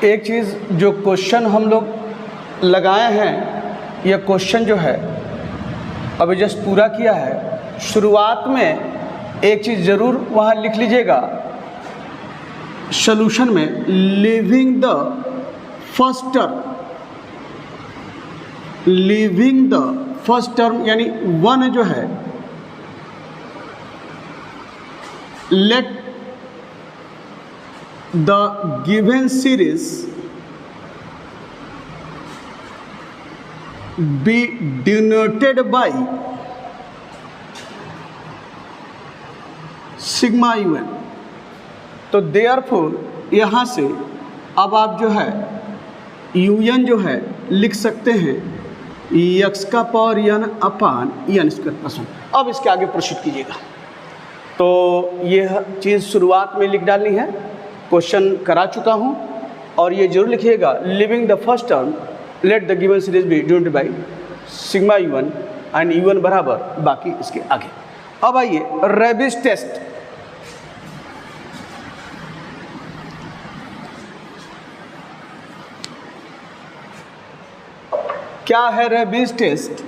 एक चीज़ जो क्वेश्चन हम लोग लगाए हैं, यह क्वेश्चन जो है अभी जस्ट पूरा किया है, शुरुआत में एक चीज़ ज़रूर वहाँ लिख लीजिएगा सॉल्यूशन में, living the first term, living the first term यानी वन जो है, let the given series B denoted by sigma UN। तो देयरफॉर यहाँ से अब आप जो है UN जो है लिख सकते हैं x का पावर n अपान n स्क्वायर प्लस 1। अब इसके आगे प्रोसीड कीजिएगा। तो यह चीज़ शुरुआत में लिख डालनी है, क्वेश्चन करा चुका हूँ, और ये जरूर लिखिएगा living the first term let the given series B denoted by sigma UN and UN बराबर बाकी इसके आगे। अब आइए रेबिस टेस्ट। क्या है रेबिस टेस्ट?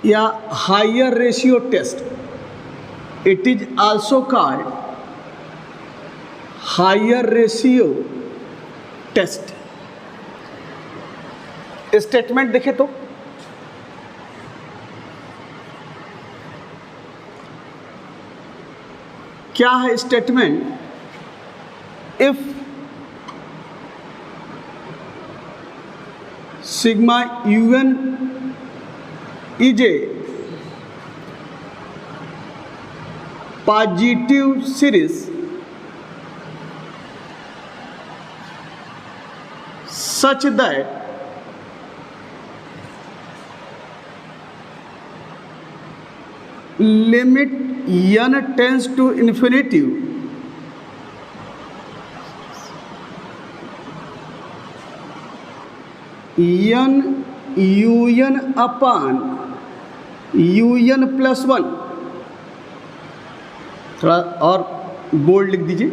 या higher ratio test, it is also called higher ratio test. Statement देखें तो क्या है statement? If sigma UN is a positive series such that limit n tends to infinity n UN upon UN plus 1, थोड़ा और bold लिख दीजिए,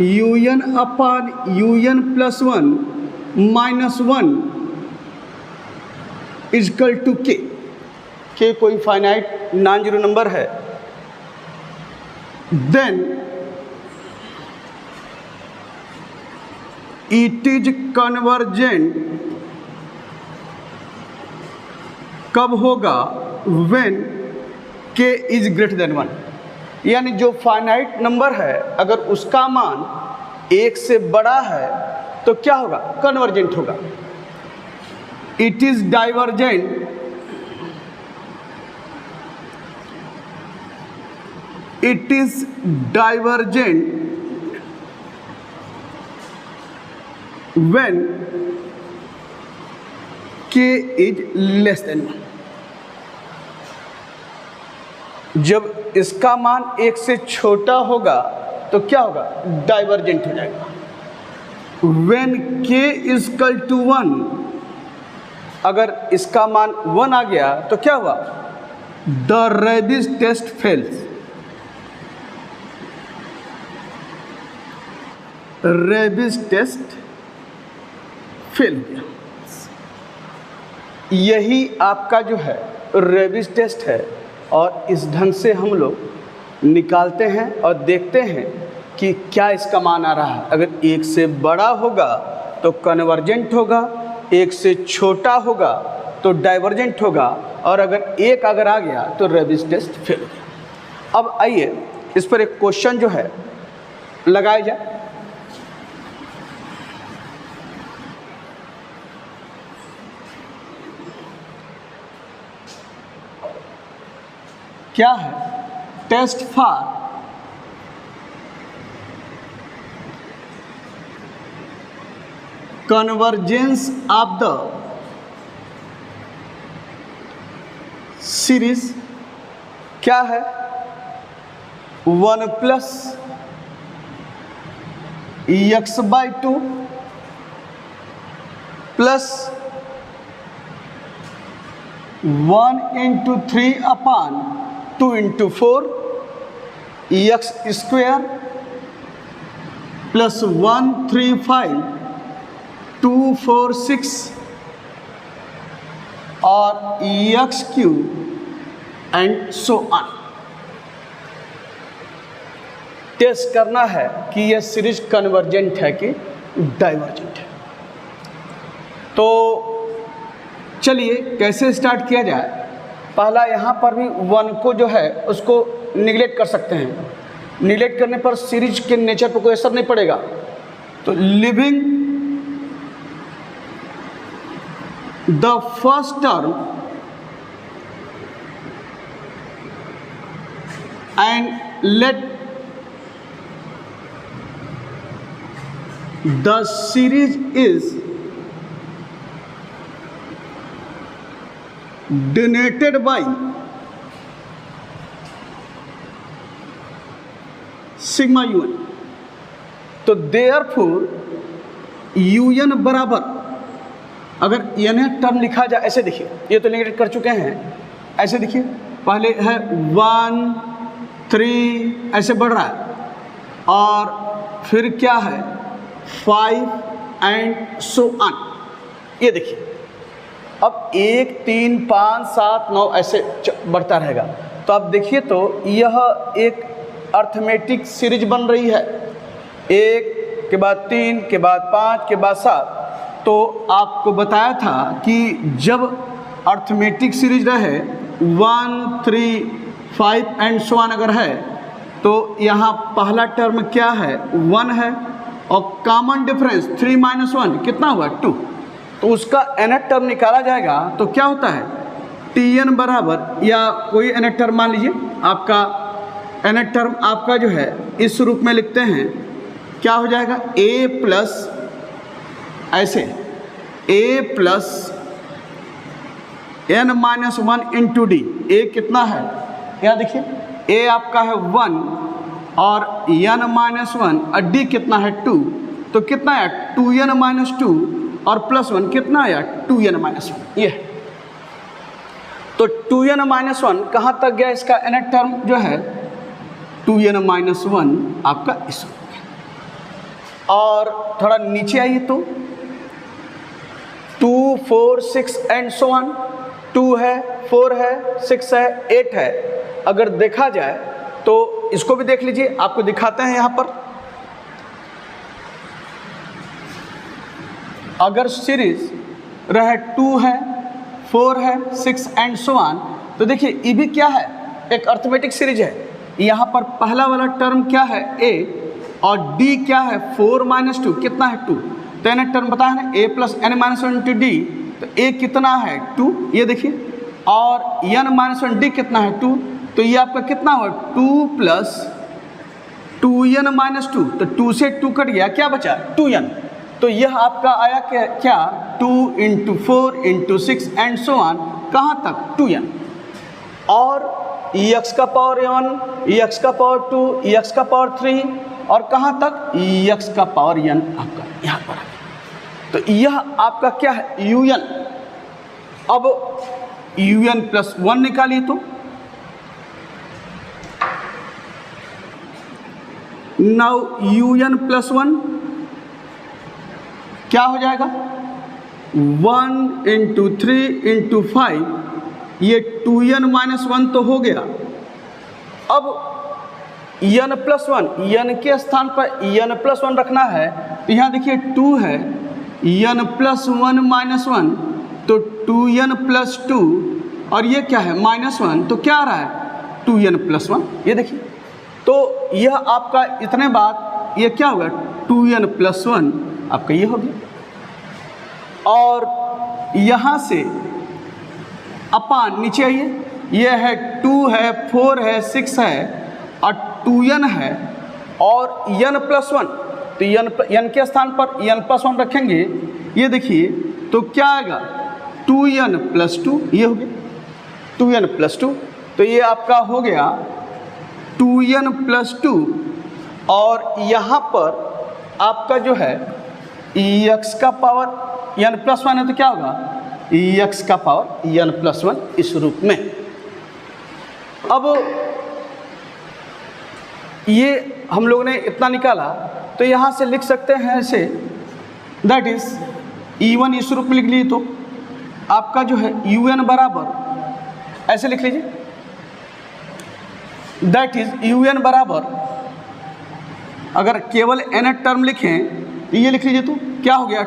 UN upon UN plus 1 minus 1 equal to k कोई finite non zero number है, then it is convergent कब होगा? When k is greater than 1। यानी जो फाइनाइट नंबर है अगर उसका मान 1 से बड़ा है तो क्या होगा? कन्वर्जेंट होगा। It is divergent, it is divergent when k is less than 1। जब इसका मान 1 से छोटा होगा तो क्या होगा? डाइवर्जेंट हो जाएगा। When k is equal to 1, अगर इसका मान 1 आ गया तो क्या हुआ? The Raabe's test fails. Raabe's test fail हो गया। यही आपका जो है रेबिस टेस्ट है, और इस ढंग से हम लोग निकालते हैं और देखते हैं कि क्या इसका मान आ रहा है। अगर 1 से बड़ा होगा तो कन्वर्जेंट होगा, 1 से छोटा होगा तो डाइवर्जेंट होगा, और अगर 1 अगर आ गया तो रेबिस टेस्ट फेल हो गया। अब आइए इस पर एक क्वेश्चन जो है लगाया जाए। क्या है? Test for convergence of the series क्या है? 1 plus x/2 plus 1 into 3 upon 2 into 4 x square plus 1 3 5 2 4 6 और x cube and so on. Test करना है कि यह सीरीज कन्वर्जेंट है कि डाइवर्जेंट है। तो चलिए कैसे स्टार्ट किया जाए। पहला यहाँ पर भी 1 को जो है उसको निगलेक्ट कर सकते हैं। निगलेक्ट करने पर सीरीज के नेचर पर कोई असर नहीं पड़ेगा। तो living the first term and let the series is denoted by sigma un। तो therefore un बराबर, अगर n टर्म लिखा जाए ऐसे देखिए, ये तो निगेट कर चुके हैं, ऐसे देखिए पहले है 1 3 ऐसे बढ़ रहा है और फिर क्या है 5 एंड सो ऑन। ये देखिए अब 1 3 5 7 9 ऐसे बढ़ता रहेगा। तो आप देखिए तो यह एक अर्थमेटिक सीरीज बन रही है, 1 के बाद 3 के बाद 5 के बाद 7। तो आपको बताया था कि जब अर्थमेटिक सीरीज रहे 1 3 5 एंड सो ऑन अगर है तो यहाँ पहला टर्म क्या है 1 है और कॉमन डिफरेंस 3 - 1 कितना हुआ 2। तो उसका nth टर्म निकाला जाएगा तो क्या होता है tn बराबर, या कोई nth टर्म मान लीजिए, आपका nth टर्म आपका जो है इस रूप में लिखते हैं, क्या हो जाएगा a प्लस ऐसे a plus n - 1 into D. a कितना है यहाँ देखिए, a आपका है 1 और n - 1 और d कितना है 2। तो कितना है 2n - 2 और प्लस 1 कितना आया 2n - 1। ये तो 2n - 1 कहाँ तक गया, इसका nth टर्म जो है 2n - 1 आपका इस रूप में। और थोड़ा नीचे आइए तो 2 4 6 एंड सो ऑन, 2 है 4 है 6 है 8 है। अगर देखा जाए तो इसको भी देख लीजिए, आपको दिखाते हैं यहाँ पर। अगर सीरीज रहे 2 है 4 है 6 एंड सो ऑन, तो देखिए ये भी क्या है एक अर्थमेटिक सीरीज है। यहाँ पर पहला वाला टर्म क्या है a और d क्या है 4 - 2 कितना है 2। तो n टर्म बताया है a plus n - 1 into D. तो a कितना है 2, ये देखिए, और n - 1 d कितना है 2। तो ये आपका कितना हुआ 2 प्लस 2n - 2। तो 2 से 2 कट गया, क्या बचा 2n। तो यह आपका आया क्या 2 into 4 into 6 and so on, कहाँ तक 2n। और एक्स का पावर 1 एक्स का पावर 2 एक्स का पावर 3 और कहाँ तक एक्स का पावर n आपका यहाँ पर आ गया। तो यह आपका क्या है un। अब un प्लस 1 निकालिए तो नाउ un प्लस 1 क्या हो जाएगा 1 इंटू 3 इंटू 5, ये 2n - 1 तो हो गया। अब n प्लस 1, n के स्थान पर n प्लस 1 रखना है। तो यहाँ देखिए 2 है n प्लस 1 - 1, तो 2n प्लस 2 और ये क्या है -1, तो क्या आ रहा है 2n प्लस 1। ये देखिए, तो यह आपका इतने बाद ये क्या होगा 2n प्लस 1 आपका ये हो गया। और यहाँ से अपान नीचे आइए, ये है 2 है 4 है 6 है और 2n है और n प्लस 1। तो n के स्थान पर n प्लस 1 रखेंगे। ये देखिए तो क्या आएगा 2n प्लस 2, ये हो गया 2n प्लस 2। तो ये आपका हो गया 2n प्लस 2। और यहाँ पर आपका जो है x का पावर n प्लस 1 है तो क्या होगा एक्स का पावर n प्लस 1 इस रूप में। अब ये हम लोग ने इतना निकाला तो यहाँ से लिख सकते हैं ऐसे, दैट इज E1 इस रूप में लिख लीजिए तो आपका जो है UN बराबर ऐसे लिख लीजिए, दैट इज UN बराबर, अगर केवल n टर्म लिखें तो ये लिख लीजिए तो क्या हो गया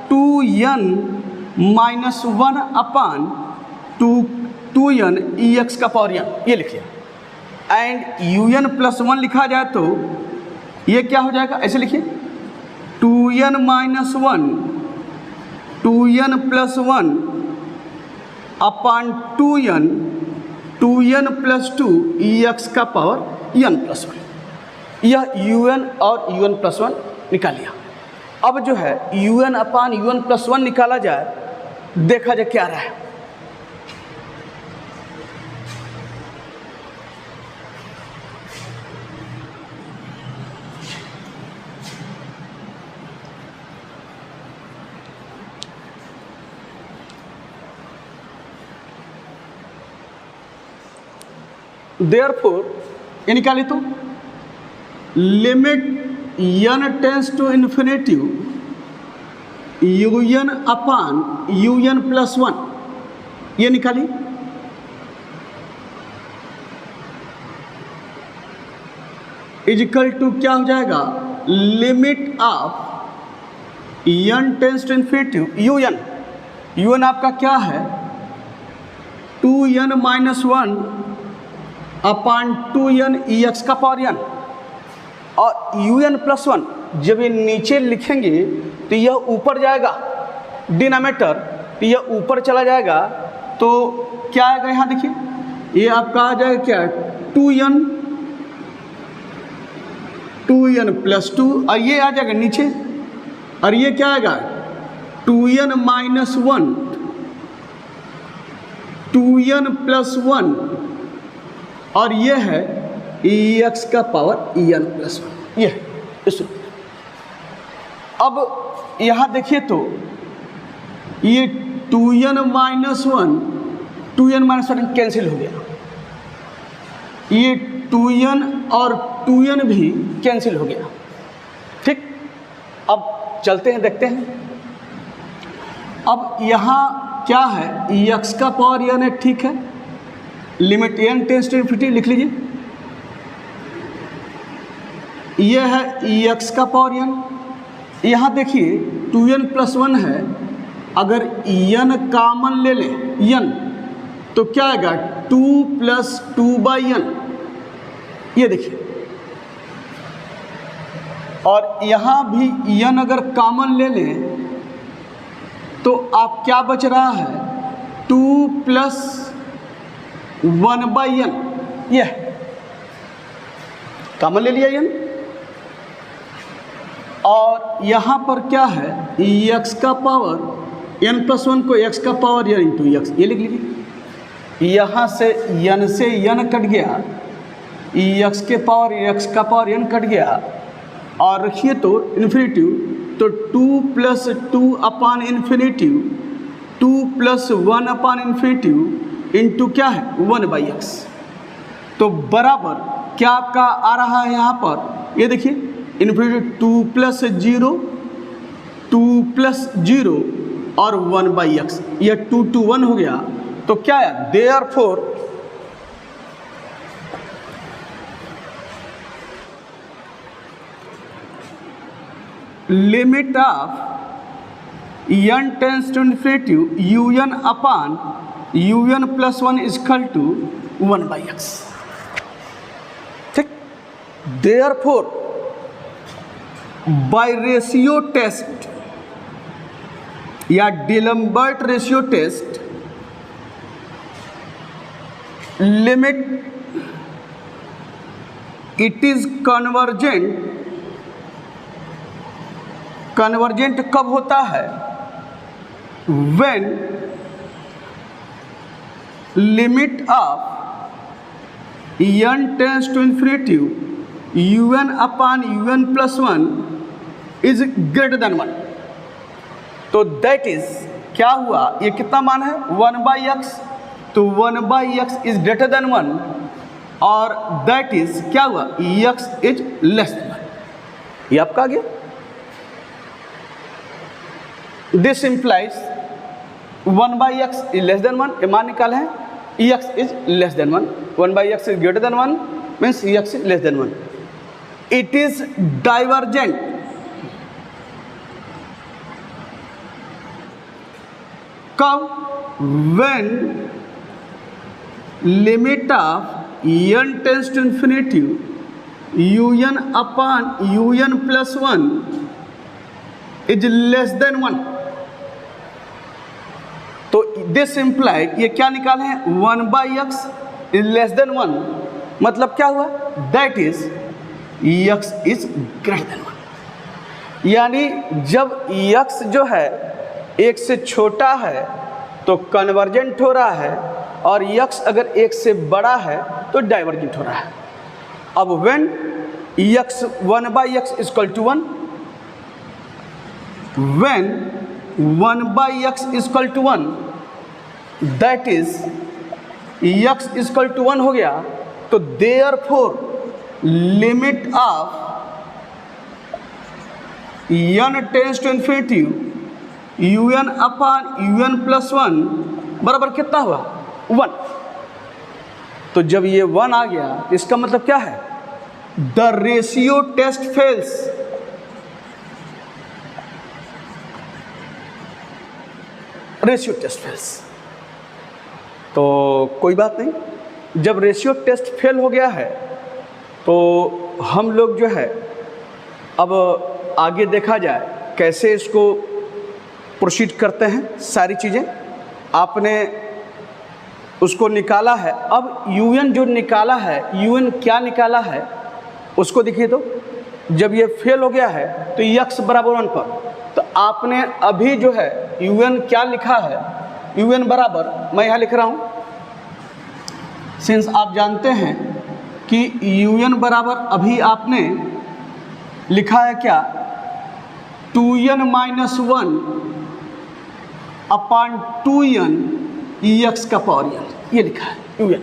2n minus 1 upon 2n EX का पावर n, ये लिखिए। एंड UN प्लस 1 लिखा जाए तो ये क्या हो जाएगा, ऐसे लिखिए 2n minus 1 2n plus 1 upon 2n plus 2 EX का पावर n प्लस 1। यह UN और UN प्लस 1 निकाल लिया। अब जो है UN अपान UN प्लस 1 निकाला जाए, देखा जाए क्या रहा है। Therefore ये निकाली तो limit n tends to infinity UN upon UN plus 1, ये निकाली। इजिकल टू क्या हो जाएगा, limit of n tends to infinity UN आपका क्या है 2n minus 1 upon 2n EX का पावर n, और UN प्लस 1 जब ये नीचे लिखेंगे तो यह ऊपर जाएगा डिनोमिनेटर, तो यह ऊपर चला जाएगा तो क्या आएगा, यहाँ देखिए ये आपका आ जाएगा क्या 2n प्लस 2, और ये आ जाएगा नीचे, और ये क्या आएगा 2n माइनस 1 2n प्लस 1, और ये है EX का पावर n प्लस 1, ये इस। अब यहाँ देखिए तो ये 2n माइनस 1 कैंसिल हो गया, ये 2n और 2n भी कैंसिल हो गया। ठीक, अब चलते हैं देखते हैं। अब यहाँ क्या है EX का पावर n है, ठीक है, limit n tends to infinity लिख लीजिए, यह है EX का पावर n। यहाँ देखिए 2n प्लस 1 है, अगर n कॉमन ले लें n तो क्या आएगा 2 प्लस 2 बाई n, ये देखिए, और यहाँ भी n अगर कॉमन ले लें तो आप क्या बच रहा है 2 प्लस 1 बाई n, यह कॉमन ले लिया n, और यहाँ पर क्या है EX का पावर n प्लस 1 को x का पावर n इंटू एक्स, ये लिख लीजिए। यहाँ से n कट गया, EX के पावर x का पावर n कट गया, और रखिए तो इन्फिनिटी, तो 2 प्लस 2 अपान इन्फिनिटी 2 प्लस 1 अपान इन्फिनिटी इंटू क्या है 1 बाई एक्स, तो बराबर क्या आपका आ रहा है यहाँ पर, ये देखिए इन्फिनिटी 2 प्लस 0 2 प्लस 0 और 1 बाई एक्स, यह 2 to 1 हो गया। तो क्या है therefore limit of n tends to infinity UN upon UN plus 1 equal to 1 by एक्स। ठीक, देयरफॉर बाय रेशियो टेस्ट या d'Alembert ratio test, limit it is convergent कब होता है, when limit of n tends to infinity UN upon UN plus 1 is greater than 1। तो that is क्या हुआ, ये कितना मान है 1/x, तो 1/x इज ग्रेटर देन 1 और दैट इज क्या हुआ x इज लेस देन 1। ये आपका आ गया। This implies 1/x is less than 1, ये मान निकाले हैं x is less than 1, 1/x is greater than 1 means x is less than 1। It is divergent कब, when limit of n tends to infinity un upon un plus 1 is less than 1। तो this implied ये क्या निकाले हैं 1/x is less than 1, मतलब क्या हुआ that is x is greater than 1। यानी जब x जो है एक से छोटा है तो कन्वर्जेंट हो रहा है और x अगर एक से बड़ा है तो डाइवर्जेंट हो रहा है। अब when x 1/x is equal to 1, when 1/x is equal to 1 that is x is equal to 1 हो गया, तो therefore limit of n tends to infinity un upon un plus 1 बराबर कितना हुआ 1। तो जब ये 1 आ गया इसका मतलब क्या है the ratio test fails. Ratio test fails, तो कोई बात नहीं, जब रेशियो टेस्ट फेल हो गया है तो हम लोग जो है अब आगे देखा जाए कैसे इसको प्रोसीड करते हैं। सारी चीज़ें आपने उसको निकाला है, अब un जो निकाला है un क्या निकाला है उसको देखिए। तो जब ये फेल हो गया है तो x बराबर 1 पर, तो आपने अभी जो है un क्या लिखा है un बराबर, मैं यहाँ लिख रहा हूँ सिंस आप जानते हैं कि un बराबर अभी आपने लिखा है क्या 2n minus 1 upon 2n x का पावर n, ये लिखा है un।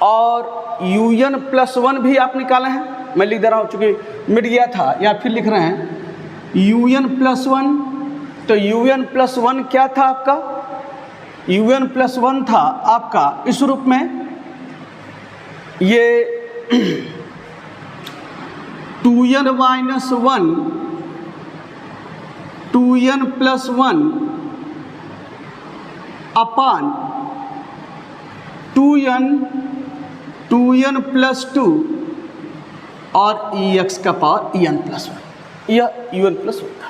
और un प्लस 1 भी आप निकाले हैं, मैं लिख दे रहा हूँ चूँकि मिट गया था, या फिर लिख रहे हैं un प्लस 1, तो un प्लस 1 क्या था आपका un प्लस 1 था आपका इस रूप में, ये 2n minus 1 2n plus 1 upon 2n plus 2 और x का पावर n प्लस 1, यह un प्लस 1 था।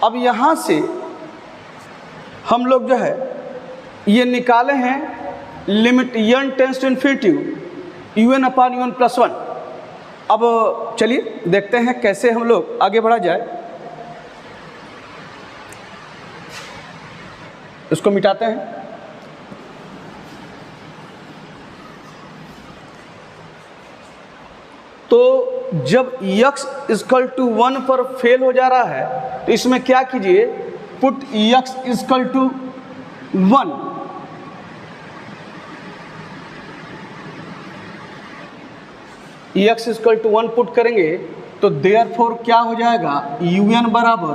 अब यहाँ से हम लोग जो है ये निकाले हैं limit n tends to infinity un upon un plus 1। अब चलिए देखते हैं कैसे हम लोग आगे बढ़ा जाए, इसको मिटाते हैं। तो जब x इक्वल टू 1 पर फेल हो जा रहा है तो इसमें क्या कीजिए put x equal to 1, x equal to 1 put करेंगे तो देयरफॉर क्या हो जाएगा un बराबर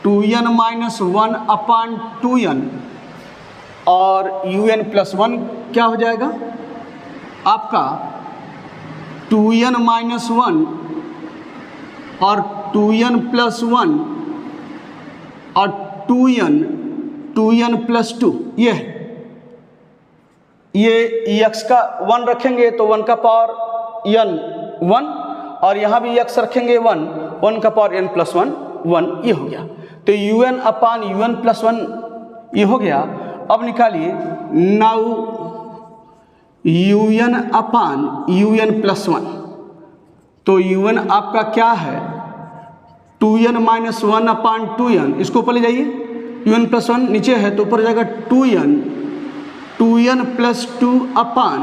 2n माइनस 1 अपॉन 2n और un प्लस 1 क्या हो जाएगा आपका 2n माइनस 1 और 2n प्लस 1 और 2n प्लस 2, ये x का 1 रखेंगे तो 1 का पावर n 1 और यहाँ भी x रखेंगे 1 का पावर n प्लस 1 ये हो गया। तो un अपान un प्लस 1 ये हो गया। अब निकालिए now un upon un plus 1, तो un आपका क्या है 2n माइनस 1 अपान 2n, इसको ऊपर ले जाइए, un प्लस 1 नीचे है तो ऊपर जाएगा 2n प्लस 2 अपान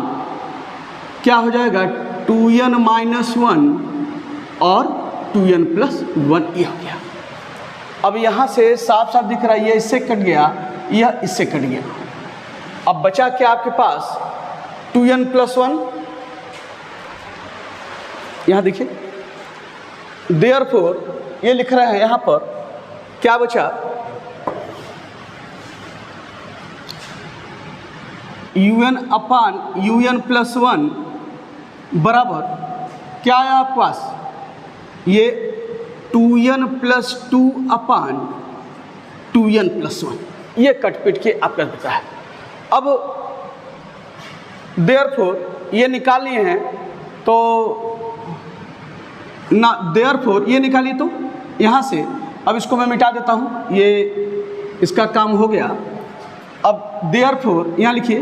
क्या हो जाएगा 2n माइनस 1 और 2n प्लस 1 ये हो गया। अब यहाँ से साफ साफ दिख रहा है, ये इससे कट गया, यह इससे कट गया। अब बचा क्या आपके पास 2n+1, यहाँ देखिए, देयरफॉर ये लिख रहे हैं यहाँ पर क्या बचा, un/un+1 बराबर क्या है आपके पास, ये 2n+2/2n+1, ये कटपिट के आपका बचा है। अब देयरफॉर ये निकालनी है तो ना, देयरफॉर ये निकालिए तो यहाँ से, अब इसको मैं मिटा देता हूँ, ये इसका काम हो गया। अब देयरफॉर यहाँ लिखिए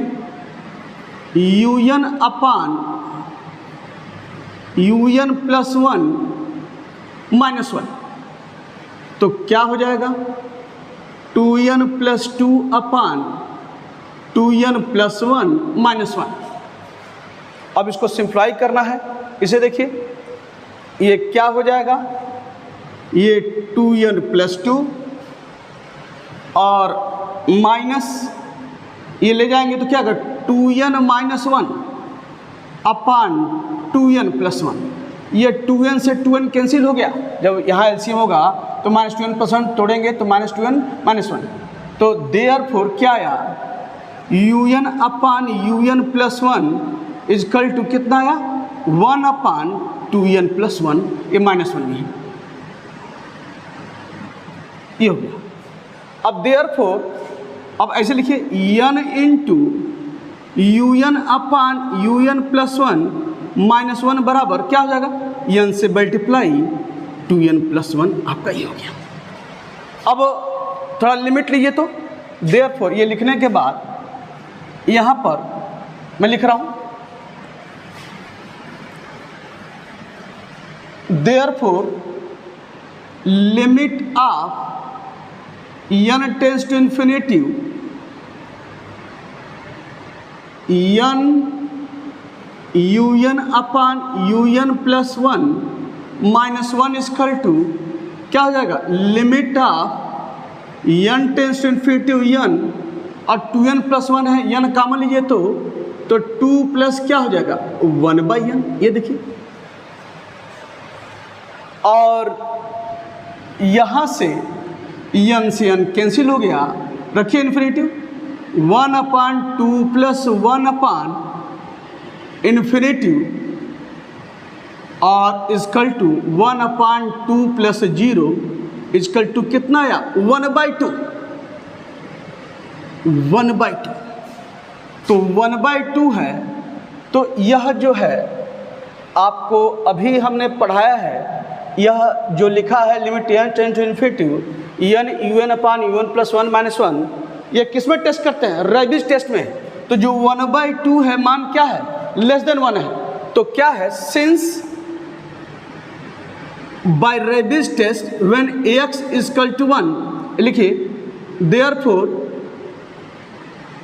un/un+1 तो क्या हो जाएगा 2n+2/2n+1 -1। अब इसको सिंप्लाई करना है, इसे देखिए, ये क्या हो जाएगा, ये 2n+2 और माइनस ये ले जाएंगे तो क्या होगा 2n-1/2n+1। ये 2n से 2n कैंसिल हो गया, जब यहाँ एलसीएम होगा तो -2n+1 तोड़ेंगे तो -2n-1। तो देयरफॉर क्या आया, un/un+1 इजकल टू कितना आया 1/2n+1, ये -1 नहीं है, ये हो गया। अब देयरफॉर अब ऐसे लिखिए n × un/un+1 -1 बराबर क्या हो जाएगा, n से मल्टीप्लाई 2n+1, आपका ये हो गया। अब थोड़ा लिमिट लीजिए तो देयरफॉर ये लिखने के बाद यहाँ पर मैं लिख रहा हूँ, therefore limit of n tends to infinity n un/un+1 -1 equal to क्या हो जाएगा, limit of n tends to infinity n और 2n+1 है, n कॉमन लीजिए तो 2 प्लस क्या हो जाएगा 1/n, ये देखिए। और यहाँ से n से n कैंसिल हो गया, रखिए इन्फिनिटी 1/2 + 1/∞ और इक्वल टू 1/2 + 0 इक्वल टू कितना आया 1/2। तो 1/2 है, तो यह जो है आपको अभी हमने पढ़ाया है, यह जो लिखा है limit n tends to infinity n un/un+1 -1, ये किस में टेस्ट करते हैं, रेबिस टेस्ट में। तो जो 1/2 है मान क्या है, <1 है, तो क्या है, since by Raabe's test when ax = 1, लिखिए देयरफॉर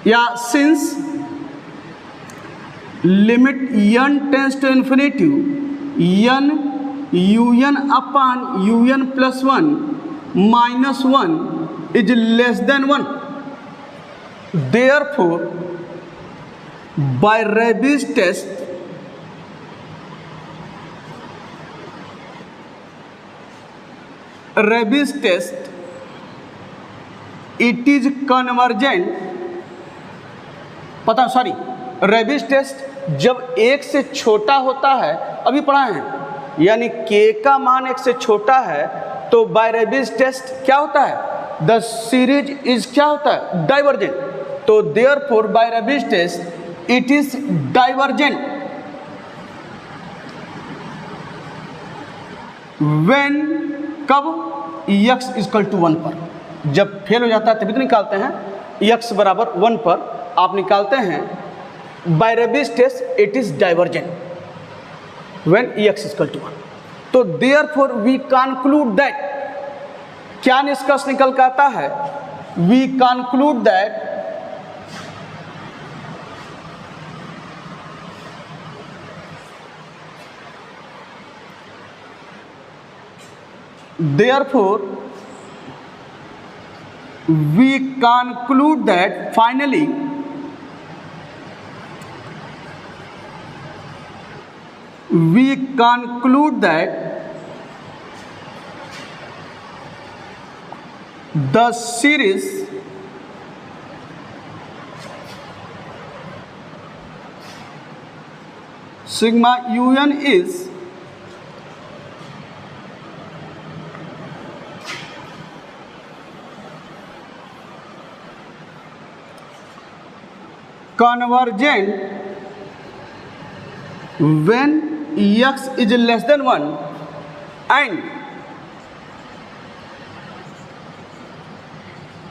या since limit n tends to infinity n un/un+1 -1 is <1, therefore by Rabi's test it is convergent, पता सॉरी रेबिस टेस्ट जब 1 से छोटा होता है, अभी पढ़ाए हैं, यानी k का मान 1 से छोटा है तो बाय रेबिस टेस्ट क्या होता है, द सीरीज इज क्या होता है डाइवर्जेंट। तो therefore by Raabe's test it is divergent when, कब, x = 1 पर, जब फेल हो जाता है तभी तो निकालते हैं, x = 1 पर आप निकालते हैं by Raabe's test it is divergent when x = 1। तो देयरफॉर वी कंक्लूड दैट, क्या निष्कर्ष निकल कर आता है, we conclude that therefore we conclude that finally the series sigma un is convergent when x is less than 1 and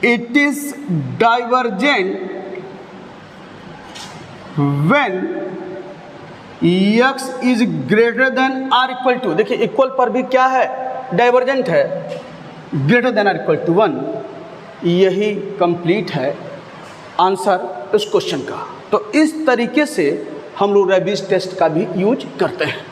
it is divergent when x is greater than or equal to, देखिए equal पर भी क्या है, divergent है, greater than और equal to 1। यही complete है answer इस क्वेश्चन का। तो इस तरीके से हम लोग रेबीज टेस्ट का भी यूज करते हैं।